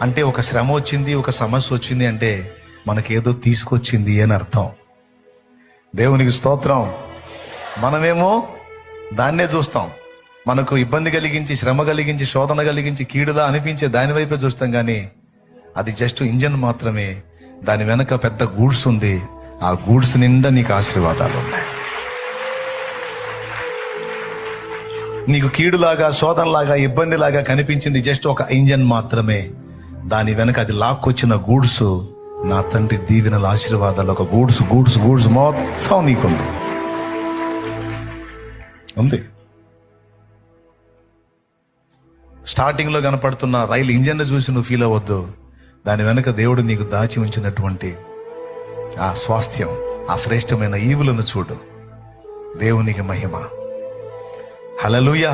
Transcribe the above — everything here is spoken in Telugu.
అంటే ఒక శ్రమ వచ్చింది, ఒక సమస్య వచ్చింది అంటే మనకేదో తీసుకొచ్చింది అని అర్థం. దేవునికి స్తోత్రం. మనమేమో దాన్నే చూస్తాం. మనకు ఇబ్బంది కలిగించి, శ్రమ కలిగించి, శోధన కలిగించి, కీడులా అనిపించే దాని వైపే చూస్తాం. కానీ అది జస్ట్ ఇంజన్ మాత్రమే. దాని వెనక పెద్ద గూడ్స్ ఉంది. ఆ గూడ్స్ నిండా నీకు ఆశీర్వాదాలు ఉన్నాయి. నీకు కీడులాగా, శోధనలాగా, ఇబ్బందిలాగా కనిపించింది జస్ట్ ఒక ఇంజన్ మాత్రమే. దాని వెనక అది లాక్కొచ్చిన గూడ్స్, నా తండ్రి దీవెనల ఆశీర్వాదాలు. ఒక గూడ్స్ గూడ్స్ గూడ్స్ మొత్తం నీకుంది ఉంది. స్టార్టింగ్ లో కనపడుతున్న రైలు ఇంజన్ చూసి నువ్వు ఫీల్ అవ్వద్దు. దాని వెనక దేవుడు నీకు దాచి ఉంచినటువంటి ఆ స్వాస్థ్యం, ఆ శ్రేష్టమైన ఈవులను చూడు. దేవునికి మహిమ. హల్లెలూయా.